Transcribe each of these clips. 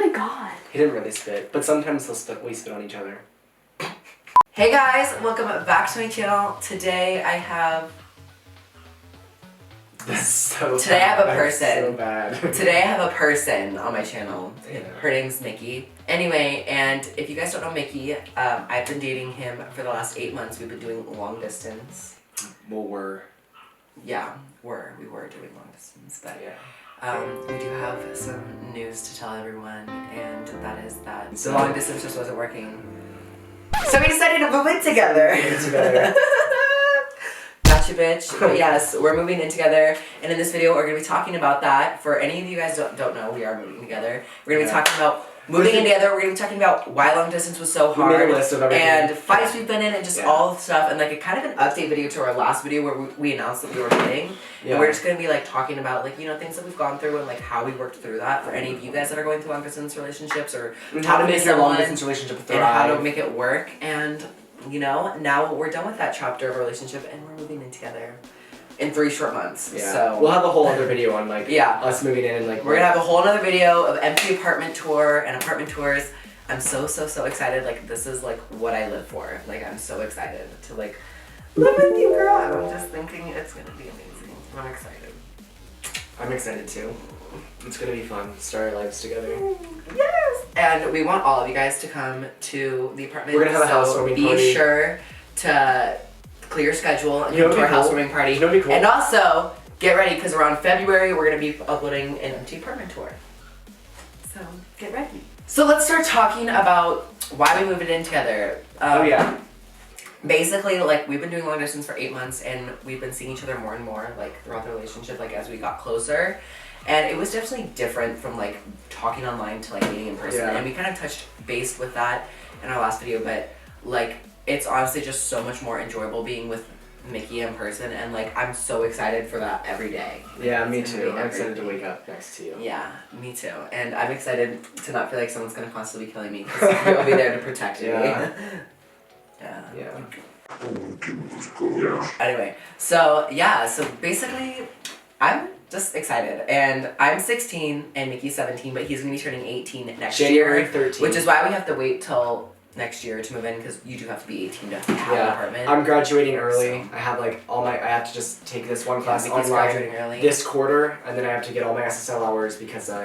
my god. He didn't really spit, but sometimes we spit on each other. Hey guys, welcome back to my channel. Today I have So Today bad. I have a person. So bad. Today I have a person on my channel. Yeah. Her name's Mickey. Anyway, and if you guys don't know Mickey, I've been dating him for the last 8 months. We've been doing long distance. Well, we're. Yeah, we were doing long distance, but Yeah. we do have some news to tell everyone, and that is that the So- long distance just wasn't working. So we decided to move in together. Together. Gotcha, bitch. But yes, we're moving in together, and in this video we're going to be talking about that. For any of you guys don't know, we are moving together. We're going to be talking about moving in together. We're going to be talking about why long distance was so hard. We made a list of everything. And fights we've been in, and just all the stuff, and like a kind of an update video to our last video where we announced that we were dating. Yeah. And we're just going to be like talking about like, you know, things that we've gone through and like how we worked through that. For any of you guys that are going through long distance relationships, or How to make your long someone distance relationship thrive. and how to make it work. And you know, now we're done with that chapter of our relationship, and we're moving in together in 3 short months. Yeah. So we'll have a whole other video on like us moving in and like we're gonna have a whole other video of empty apartment tour and apartment tours. I'm so excited. Like this is like what I live for. Like I'm so excited to like live with you, girl. And I'm just thinking it's gonna be amazing. I'm excited. I'm excited too. It's gonna be fun. Start our lives together. Yes! And we want all of you guys to come to the apartment. We're gonna have a housewarming party. Be sure to clear your schedule and You know come to our what'd be cool? housewarming party. You know what'd be cool? And also, get ready, because around February, we're gonna be uploading an empty apartment tour. So, get ready. So let's start talking about why we moved it in together. Oh yeah. Basically, like, we've been doing long distance for 8 months, and we've been seeing each other more and more, like, throughout the relationship, like, as we got closer. And it was definitely different from, like, talking online to, like, meeting in person. Yeah. And we kind of touched base with that in our last video, but, like, it's honestly just so much more enjoyable being with Mickey in person, and, like, I'm so excited for that every day. Yeah, It's me gonna too. be I'm every excited to day. wake up next to you. Yeah, me too. And I'm excited to not feel like someone's gonna constantly be killing me, because you'll be there to protect me. Yeah. Yeah. Yeah. Anyway, so yeah, so basically, I'm just excited, and I'm 16 and Mickey's 17, but he's gonna be turning 18 next January year, 13th. which is why we have to wait till next year to move in, because you do have to be 18 to have an apartment. I'm graduating early. So- I have like I have to just take this one class Mickey's online graduating early. this quarter, and then I have to get all my SSL hours because I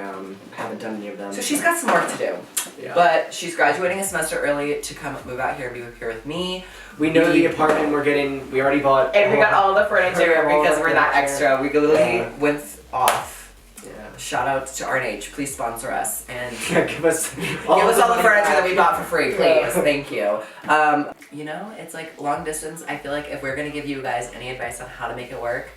haven't done any of them. So she's got some work to do, Yeah. but she's graduating a semester early to come move out here and be here with me. We know the apartment we're getting. We already bought. And we got all the furniture All because the we're that furniture. extra. We literally Yeah. went off. Yeah. Shout out to R&H, please sponsor us and Give us give us all the money furniture that back. we bought for free, please. Yeah. Thank you. You know, it's like long distance. I feel like if we're gonna give you guys any advice on how to make it work,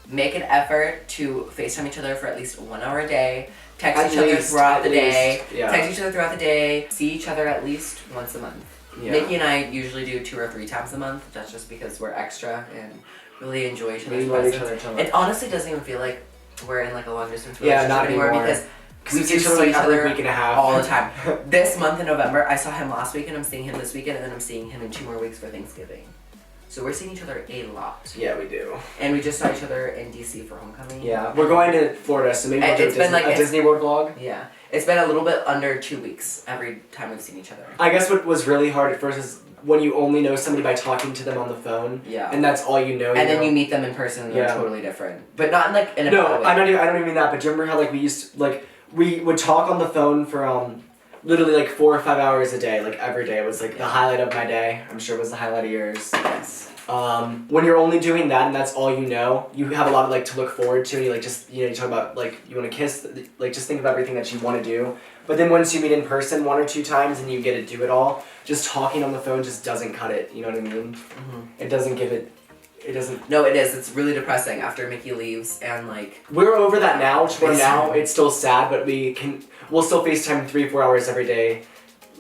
make an effort to FaceTime each other for at least 1 hour a day. Text At each other least, throughout at the day. least, yeah. Text each other throughout the day. See each other at least once a month. Yeah. Mickey and I usually do 2 or 3 times a month. That's just because we're extra and really enjoy each other's We love each presence. other so much. It honestly doesn't even feel like we're in like a long distance Yeah, relationship not anymore anymore. because we see each other like every week and a half. all the time. This month in November, I saw him last week and I'm seeing him this weekend, and then I'm seeing him in 2 more weeks for Thanksgiving. So we're seeing each other a lot. Yeah, we do. And we just saw each other in DC for homecoming. Yeah, we're going to Florida, so maybe we'll do It's been like- a Disney World vlog. Yeah. It's been a little bit under 2 weeks every time we've seen each other. I guess what was really hard at first is when you only know somebody by talking to them on the phone. Yeah. And that's all you know. And then you meet them in person and they're Yeah. totally different. But not in like in a bad No, way. I don't even mean that. But do you remember how like we used to, like we would talk on the phone for literally like 4 or 5 hours a day, like every day. It was like the highlight of my day. I'm sure it was the highlight of yours. Yes. When you're only doing that and that's all you know, you have a lot of like to look forward to. And you like just you talk about like you want to kiss, like just think of everything that you want to do. But then once you meet in person 1 or 2 times and you get to do it all, just talking on the phone just doesn't cut it. You know what I mean? Mm-hmm. It doesn't give it. It doesn't. No, it is. It's really depressing after Mickey leaves and like. We're over that now. Where now it's still sad, but we'll still FaceTime 3-4 hours every day.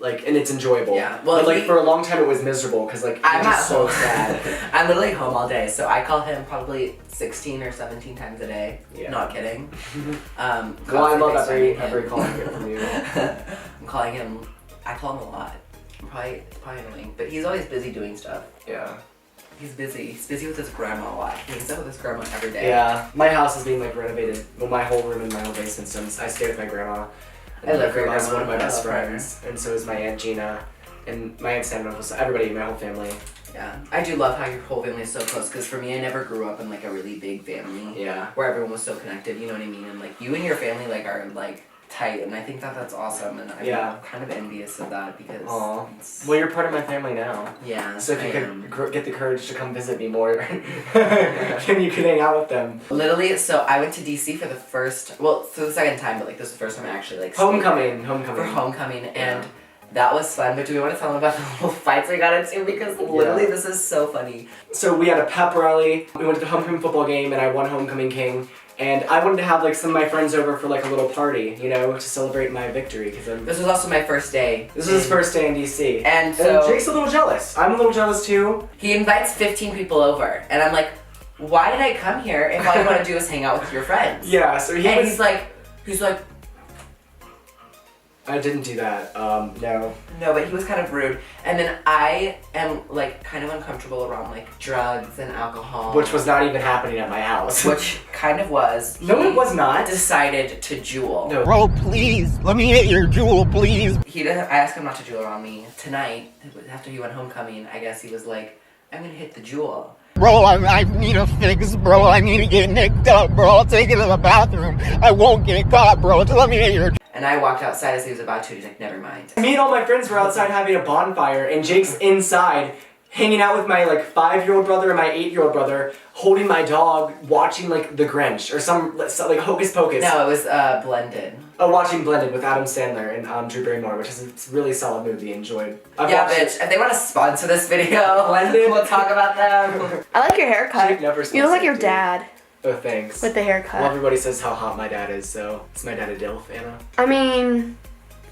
Like, and it's enjoyable. Yeah. Well, but like for a long time it was miserable because like I'm it's at just so home. sad. I'm literally home all day, so I call him probably 16 or 17 times a day. Yeah. Not kidding. Well, I love constantly every FaceTiming call I get from you. I'm calling him. I call him a lot. It's probably annoying, but he's always busy doing stuff. Yeah. He's busy. He's busy with his grandma a lot. He hangs out with his grandma every day. Yeah. My house is being like renovated. Well, my whole room and my whole basement. Since I stay with my grandma. And I love your grandma's one of my grandma. I best love her. friends, and so is my Aunt Gina, and my Aunt Sam and Uncle, so everybody, my whole family. Yeah, I do love how your whole family is so close. Because for me, I never grew up in like a really big family. Yeah. Where everyone was so connected. You know what I mean? And like you and your family like are like tight, and I think that that's awesome. And I'm kind of envious of that because. Aw. Well, you're part of my family now. Yeah. So if you I could am. get the courage to come visit me more, then you could hang out with them. Literally, so I went to DC for the second time, but like this is the first time I actually like. Homecoming. For homecoming, and that was fun. But do we want to tell them about the little fights we got into? Because literally, this is so funny. So we had a pep rally. We went to the homecoming football game, and I won homecoming king. And I wanted to have like some of my friends over for like a little party, you know, to celebrate my victory. Because This was also my first day. this was his first day in DC. And so Jake's a little jealous. I'm a little jealous too. he invites 15 people over, and I'm like, why did I come here if all you want to do is hang out with your friends? Yeah. So He's like. I didn't do that. No. No, but he was kind of rude. And then I am like kind of uncomfortable around like drugs and alcohol. Which was not even happening at my house. Which kind of was. No, it was not. Decided to jewel. No. Bro, please, let me hit your jewel, please. I asked him not to jewel around me. Tonight, after he went homecoming, I guess he was like, I'm gonna hit the jewel. Bro, I need a fix, bro. I need to get nicked up, bro. I'll take it to the bathroom. I won't get caught, bro. Just let me hit your. And I walked outside as he was about to. He's like, never mind. Me and all my friends were outside having a bonfire, and Jake's inside hanging out with my like 5-year-old brother and my 8-year-old brother, holding my dog, watching like The Grinch or some like Hocus Pocus. No, it was blended. Oh, watching Blended with Adam Sandler and Drew Barrymore, which is a really solid movie. Enjoyed. I've Yeah, watched bitch. If they want to sponsor this video, Blended. we'll talk about them. I like your haircut. Jake never You look like your sponsored, dad dude. Oh, thanks. with the haircut. Well, everybody says how hot my dad is, so is my dad a DILF, Anna? I mean,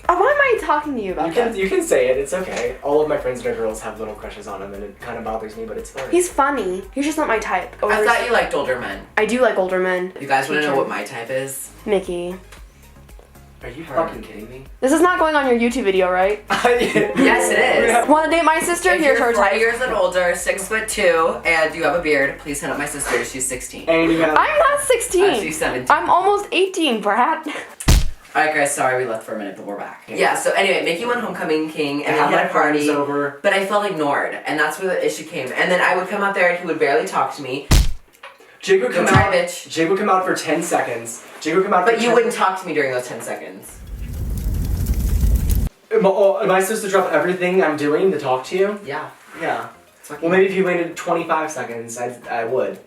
why am I talking to you about that? You can say it. It's okay. All of my friends that are girls have little crushes on him, and it kind of bothers me, but it's fine. He's funny. He's just not my type. I thought you liked older men. I do like older men. You guys want to know what my type is? Mickey. Are you fucking kidding me? This is not going on your YouTube video, right? Yes, it is. Want to date my sister? If Here's you're her 40 type. years and older, 6'2", and you have a beard, please hit up my sister. She's 16. And you have. I'm not 16. She's 17. I'm almost 18, Brad. Alright guys, sorry we left for a minute, but we're back. Yeah, so anyway, Mickey went homecoming king and had we had my a party, friends over. but I felt ignored, and that's where the issue came. And then I would come out there and he would barely talk to me. Jake would come Don't try, out. bitch. Jake would come out for 10 seconds. Jake would come out. But for you 10 wouldn't talk to me during those 10 seconds. Am I supposed to drop everything I'm doing to talk to you? Yeah. Yeah. It's fucking- Well, maybe if you waited 25 seconds, I would.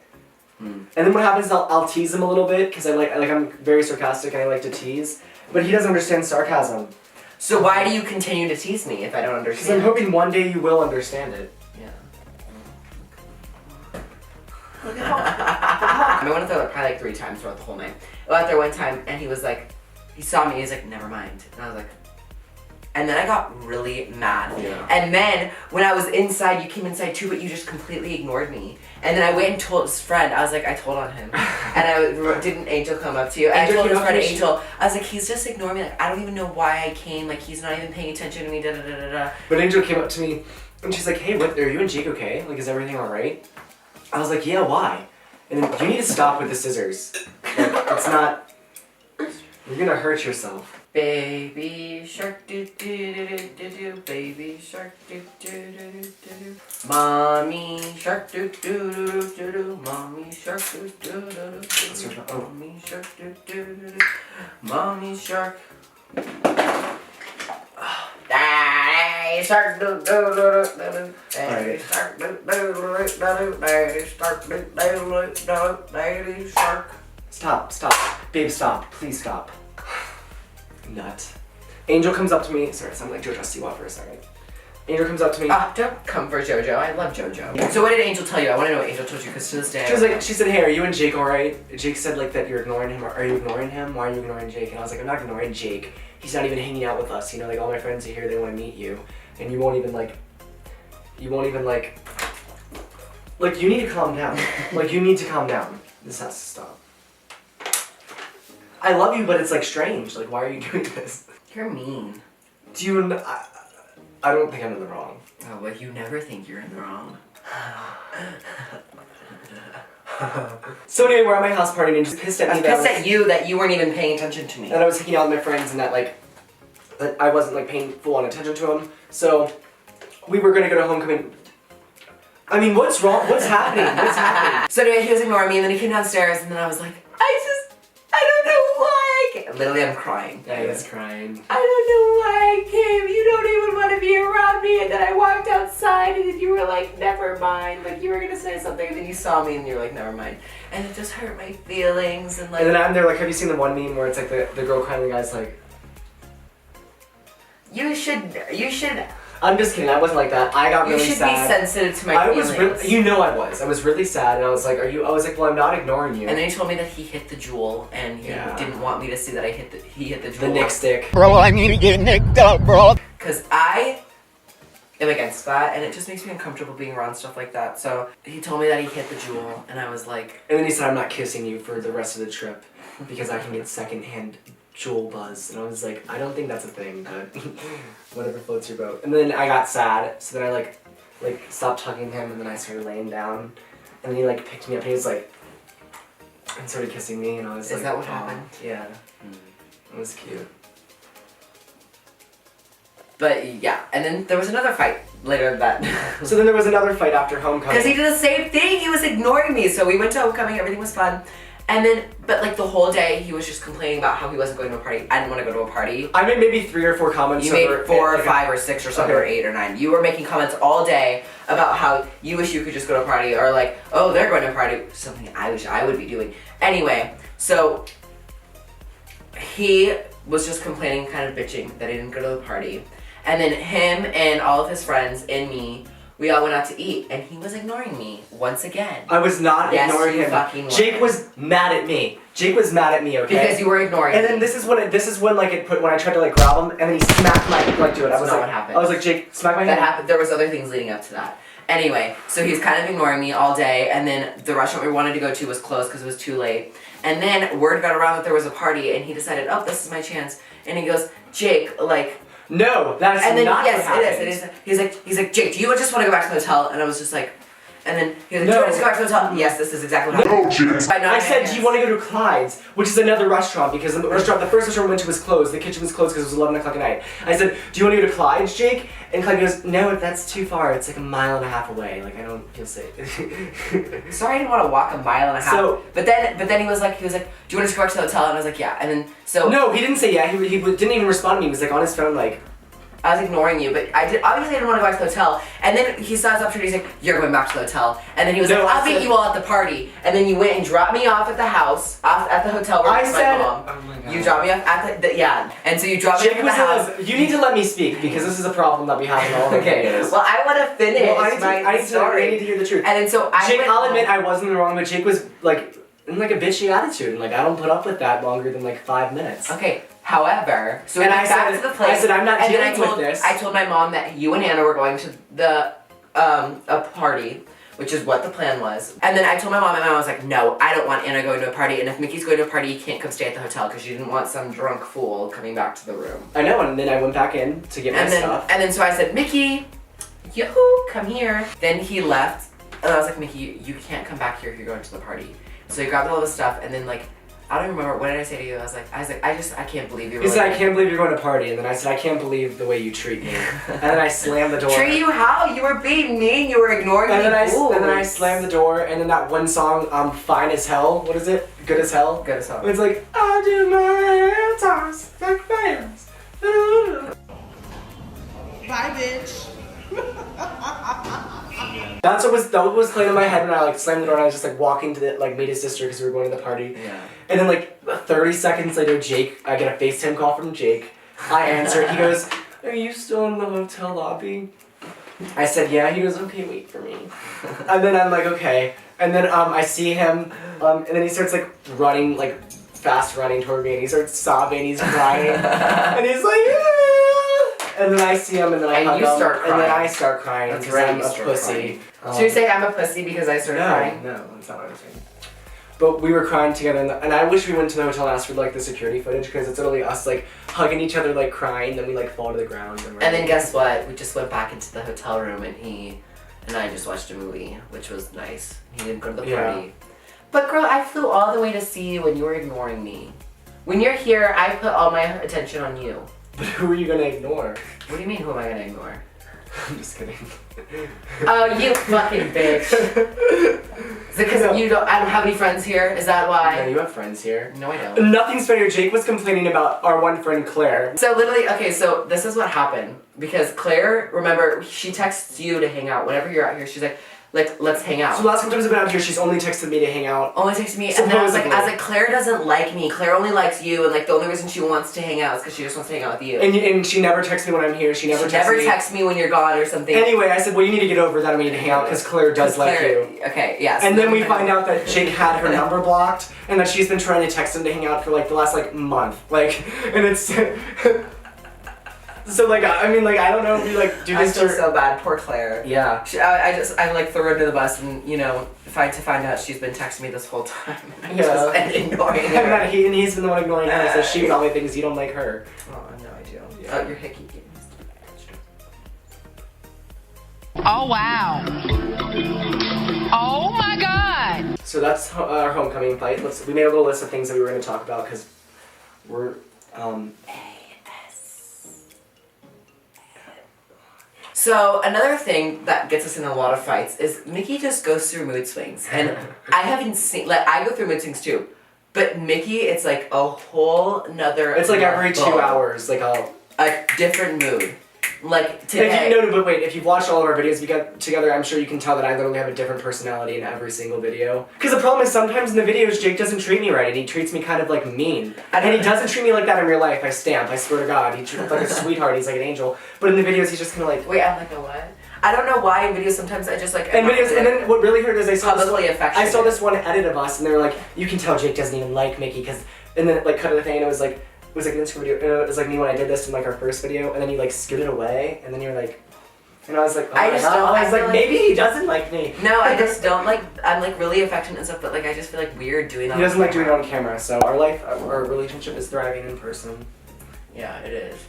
Hmm. And then what happens is I'll tease him a little bit because I'm very sarcastic and I like to tease, but he doesn't understand sarcasm. So why do you continue to tease me if I don't Because understand? I'm hoping one day you will understand it. Yeah. I went out there probably like 3 times throughout the whole night. I went out there one time and he was like, he saw me, he's like, never mind. And I was like, and then I got really mad. Yeah. And then when I was inside, you came inside too, but you just completely ignored me. And then I went and told his friend, I was like, I told on him. And didn't Angel come up to you? And I Angel told came his up to friend me, Angel, I was like, he's just ignoring me. Like, I don't even know why I came. Like, he's not even paying attention to me, da da da da da. But Angel came up to me and she's like, hey, what, are you and Jake okay? Like, is everything alright? I was like, yeah, why? And then, you need to stop with the scissors. Like, it's not, you're gonna hurt yourself. Baby shark do do do do do do, baby shark do do do do do. Mommy shark do do do do do do, mommy shark do do do do do. Mommy shark do do do do, mommy shark. Daddy shark do do do do do do. Daddy shark do do do do do. Daddy shark do do do do. Daddy shark. Stop. Babe, stop. Please stop. Nut. Angel comes up to me. Sorry, I sound like JoJo Siwa for a second. Angel comes up to me. Don't come for JoJo. I love JoJo. So what did Angel tell you? I want to know what Angel told you because to this day. She said, hey, are you and Jake alright? Jake said like that you're ignoring him. Are you ignoring him? Why are you ignoring Jake? And I was like, I'm not ignoring Jake. He's not even hanging out with us. You know, like all my friends are here, they want to meet you. And you won't even like, you need to calm down. Like you need to calm down. This has to stop. I love you, but it's like strange. Like, why are you doing this? You're mean. Do you, I don't think I'm in the wrong. Oh, well, you never think you're in the wrong. So anyway, we're at my house party and just pissed at I me was pissed at you that you weren't even paying attention to me. that I was hanging out with my friends and that like but I wasn't like paying full on attention to him. So we were gonna go to homecoming. I mean, what's wrong? What's happening? What's happening? So anyway, he was ignoring me, and then he came downstairs, and then I was like, I don't know why I came. Literally, I'm crying. Yeah, he was crying. I don't know why I came. You don't even want to be around me. And then I walked outside, and then you were like, never mind. Like, you were going to say something, and then you saw me, and you were like, never mind. And it just hurt my feelings, and like... And then I'm there like, have you seen the one meme where it's like the girl crying, the guy's like... You should... I'm just kidding, I wasn't like that. I got really sad. You should be sensitive to my feelings. I was really sad, and I was like, well, I'm not ignoring you. And then he told me that he hit the jewel, and he didn't want me to see that he hit the jewel. The Nick stick. Bro, I need to get nicked up, bro. Because I am against that, and it just makes me uncomfortable being around stuff like that. So he told me that he hit the jewel, and I was like... And then he said, I'm not kissing you for the rest of the trip, because I can get secondhand jewel buzz. And I was like, I don't think that's a thing, but whatever floats your boat. And then I got sad, so then I like stopped hugging him, and then I started laying down, and then he like picked me up, and he was like, and started kissing me, and I was like, is that what happened? Yeah. It was cute. But yeah, and then there was another fight later that. So then there was another fight after homecoming. Because he did the same thing, he was ignoring me. So we went to homecoming, everything was fun. And then, but like the whole day, he was just complaining about how he wasn't going to a party. I didn't want to go to a party. I made maybe 3 or 4 comments. You made 4 or 5 or 6 or 7 or 8 or 9. You were making comments all day about how you wish you could just go to a party, or like, oh, they're going to a party. Something I wish I would be doing. Anyway, so he was just complaining, kind of bitching that he didn't go to the party. And then him and all of his friends and me, we all went out to eat, and he was ignoring me once again. I was not ignoring him. Fucking Jake was mad at me. Jake was mad at me, okay? Because you were ignoring and me. then this is when when I tried to like grab him, and then he smacked my dude. That's not what happened. I was like, Jake, smack my hand. That happened. There was other things leading up to that. Anyway, so he was kind of ignoring me all day, and then the restaurant we wanted to go to was closed because it was too late. And then word got around that there was a party, and he decided, oh, this is my chance. And he goes, Jake, like. No, that's and then, not yes, what it is. He's like, Jake, do you just want to go back to the hotel? And I was just like, and then he was like, do you want to go back to the hotel? Yes, this is exactly what happened. No, Jake. I said, do you want to go to Clyde's, which is another restaurant, because the first restaurant we went to was closed. The kitchen was closed because it was 11 o'clock at night. I said, do you want to go to Clyde's, Jake? And Clyde goes, no, that's too far. It's like 1.5 miles away. Like, I don't feel safe. Sorry, I didn't want to walk 1.5 miles. So, but then he was like, do you want us to go back to the hotel? And I was like, yeah. And then, so. No, he didn't say yeah. He didn't even respond to me. He was like on his phone, like. I was ignoring you, but obviously I didn't want to go back to the hotel. And then he saw his opportunity, he's like, you're going back to the hotel. And then he was like, I'll meet you all at the party. And then you went and dropped me off at the house, at the hotel where my mom. Oh my God. You dropped me off at the yeah. And so you dropped me off at the house. You need to let me speak, because this is a problem that we have in all the videos. Well, I want to finish my story. I need to hear the truth. And then so Jake, I'll admit I wasn't wrong, but Jake was like, in like a bitchy attitude. And like, I don't put up with that longer than like 5 minutes. Okay. However, so we went back to the place. I said, I'm not dealing with this. I told my mom that you and Anna were going to the a party, which is what the plan was. And then I told my mom, and I was like, no, I don't want Anna going to a party. And if Mickey's going to a party, you can't come stay at the hotel because you didn't want some drunk fool coming back to the room. I know, and then I went back in to get my stuff. And then so I said, Mickey, yoo-hoo, come here. Then he left, and I was like, Mickey, you can't come back here if you're going to the party. So he grabbed all the stuff, and then like, I don't remember, what did I say to you? I was like, I can't believe you were. He said, I can't believe you're going to a party. And then I said, I can't believe the way you treat me. And then I slammed the door. Treat you how? You were being mean, you were ignoring me. And then I slammed the door, and then that one song, Fine as Hell, what is it? Good as Hell? Good as Hell. It's like, I do my toss like fires. Bye, bitch. That was playing in my head when I like slammed the door and I was just like walking to Mita's sister because we were going to the party. Yeah. And then like 30 seconds later, I get a FaceTime call from Jake. I answer. He goes, "Are you still in the hotel lobby?" I said, "Yeah." He goes, "Okay, wait for me." And then I'm like, "Okay." And then I see him, and then he starts like running, like fast running toward me, and he starts sobbing. He's crying, and he's like, "Yeah." And then I see him, and then I hug him, and then I start crying because I'm a pussy. Should we say I'm a pussy because I started crying? No, that's not what I'm saying. But we were crying together, and I wish we went to the hotel and asked for like the security footage because it's literally us like hugging each other, like crying, then we like fall to the ground. And then guess what? We just went back into the hotel room, and he and I just watched a movie, which was nice. He didn't go to the party. Yeah. But girl, I flew all the way to see you, and you were ignoring me. When you're here, I put all my attention on you. But who are you gonna ignore? What do you mean, who am I gonna ignore? I'm just kidding. Oh, you fucking bitch. Is it because I don't have any friends here? Is that No, why? you have friends here. No, I don't. Nothing's funnier. Jake was complaining about our one friend Claire. So literally, okay, so this is what happened. Because Claire, remember, she texts you to hang out. Whenever you're out here, she's like, let's hang out. So last couple times I've been out here, she's only texted me to hang out. Only texted me, and then I was like, Claire doesn't like me. Claire only likes you, and like the only reason she wants to hang out is because she just wants to hang out with you. And she never texts me when I'm here. She never texts me when you're gone or something. Anyway, I said, well, you need to get over that. I need to hang out because Claire does like you. Okay, yes. And then we find out that Jake had her number blocked, and that she's been trying to text him to hang out for like the last like month. Like, and it's. So like, I mean, like, I don't know if we like do this. I feel so bad, poor Claire. Yeah. I like threw her under the bus, and you know, to find out she's been texting me this whole time. Yeah. And ignoring her. And that he's been the one ignoring her, so she probably thinks you don't like her. Oh no, I do. Yeah. Oh, you're hickey. Oh wow. Oh my god. So that's our homecoming fight. We made a little list of things that we were going to talk about because we're So another thing that gets us in a lot of fights is Mickey just goes through mood swings, and I haven't seen I go through mood swings too, but Mickey, it's like a whole nother. It's like every 2 hours, like a different mood. Like today. But wait, if you've watched all of our videos we got together, I'm sure you can tell that I literally have a different personality in every single video. Because the problem is sometimes in the videos Jake doesn't treat me right, and he treats me kind of like mean. And he doesn't treat me like that in real life. I swear to God, he treats me like a sweetheart. He's like an angel. But in the videos, he's just kind of like. Wait, I'm like a what? I don't know why in videos sometimes I just like. And then what really hurt is I saw this one edit of us, and they were like, you can tell Jake doesn't even like Mickey, and then it like cut to the thing, and it was like an Instagram video, and it was like me when I did this in like our first video, and then you like scooted away, and then you were like, and I was like, oh I my just God. don't, I was like, maybe he doesn't like me. No, I just don't like, I'm like really affectionate and stuff, but like I just feel like weird doing that. He doesn't like doing it on camera, so our relationship is thriving in person. Yeah, it is.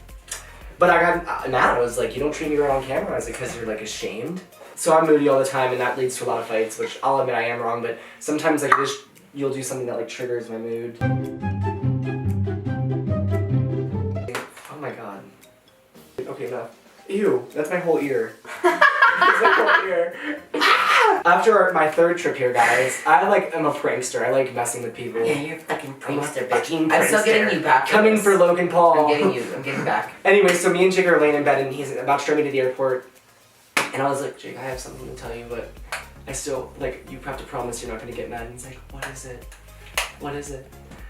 But I got mad. I was like, you don't treat me right on camera. I was like, because you're like ashamed. So I'm moody all the time, and that leads to a lot of fights, which I'll admit I am wrong, but sometimes like you'll do something that like triggers my mood. Oh my God. Okay, enough. Ew, that's my whole ear. That's my whole ear. After my third trip here, guys, I like am a prankster. I like messing with people. Yeah, you're fucking prankster, fucking bitch. I'm still prankster. getting you back. Coming for Logan Paul. I'm getting back. Anyway, so me and Jake are laying in bed, and he's about to drive me to the airport. And I was like, Jake, I have something to tell you, but I still, like, you have to promise you're not going to get mad. And he's like, what is it? What is it?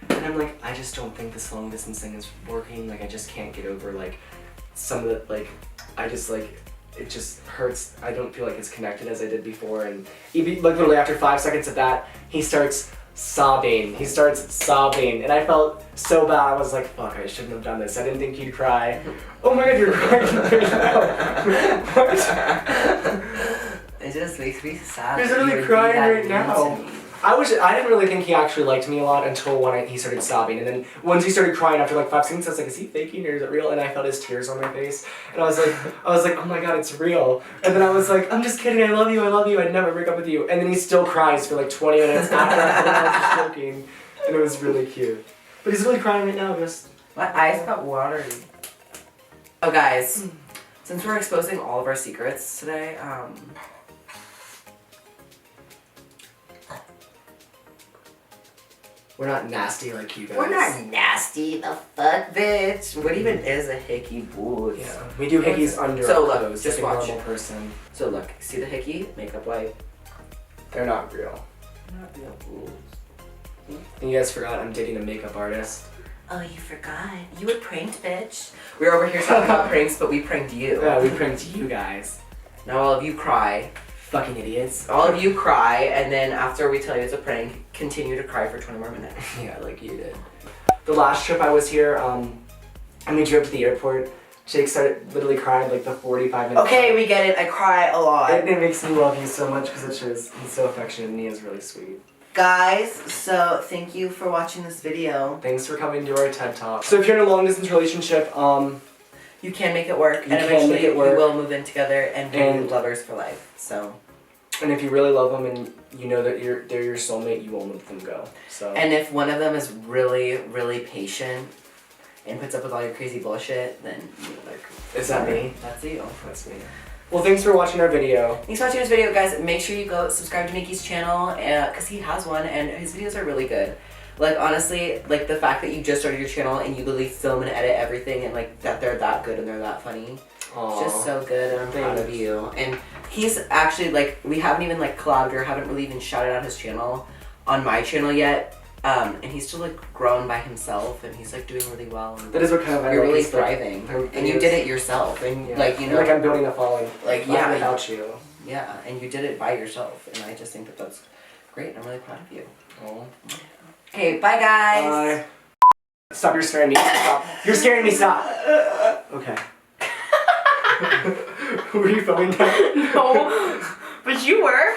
And I'm like, I just don't think this long distance thing is working. Like, I just can't get over, like, some of the, like, I just, like, it just hurts. I don't feel like it's connected as I did before. And like, literally after 5 seconds of that, he starts sobbing. And I felt so bad. I was like, fuck, I shouldn't have done this. I didn't think you'd cry. Oh my God, you're crying right now. What? It just makes me sad. He's literally crying right now. I didn't really think he actually liked me a lot until he started sobbing. And then once he started crying after like 5 seconds, I was like, is he faking or is it real? And I felt his tears on my face. And I was like, oh my God, it's real. And then I was like, I'm just kidding, I love you, I'd never break up with you. And then he still cries for like 20 minutes after I was just joking. And it was really cute. But he's really crying right now, just. My eyes got watery. Oh guys, since we're exposing all of our secrets today, We're not nasty like you guys. we're not nasty, the fuck, bitch. What even is a hickey boots? Yeah, we do hickeys under So our look, clothes, just like a watch. normal person. So look, see the hickey? Makeup wipe. They're not real. Not real boots. And you guys forgot I'm dating a makeup artist. Oh, you forgot. You were pranked, bitch. We were over here talking about pranks, but we pranked you. Yeah, we pranked you guys. Now all of you cry. Fucking idiots. All of you cry, and then after we tell you it's a prank, continue to cry for 20 more minutes. Yeah, like you did. The last trip I was here, and we drove to the airport, Jake started literally crying like the 45 minutes. Okay, we get it. I cry a lot. It makes me love you so much because it shows he's so affectionate and he is really sweet. Guys, so thank you for watching this video. Thanks for coming to our TED Talk. So if you're in a long distance relationship, You can make it work, You and can eventually make it work. you will move in together and be And- lovers for life. So, and if you really love them and you know that they're your soulmate, you won't let them go. So. and if one of them is really, really patient and puts up with all your crazy bullshit, then like, Is that me? that's you. That's me. Well, thanks for watching our video. Thanks for watching this video, guys. Make sure you go subscribe to Nikki's channel because he has one and his videos are really good. Like, honestly, like the fact that you just started your channel and you literally film and edit everything and like that they're that good and they're that funny. Aww. It's just so good and I'm proud of you. And he's actually like, we haven't even like collabed or haven't really even shouted out his channel on my channel yet. And he's still like grown by himself and he's like doing really well. And That is what kind of I you're like really is, like, thriving. her And you videos. did it yourself. And Yeah. like, you know. Like I'm building a following. Like, Not yeah. without you. Yeah, and you did it by yourself. And I just think that that's great. I'm really proud of you. Oh. Okay, bye guys. Bye. Stop, you're scaring me. Stop. You're scaring me, stop. Okay. Were you filming that? No, but you were.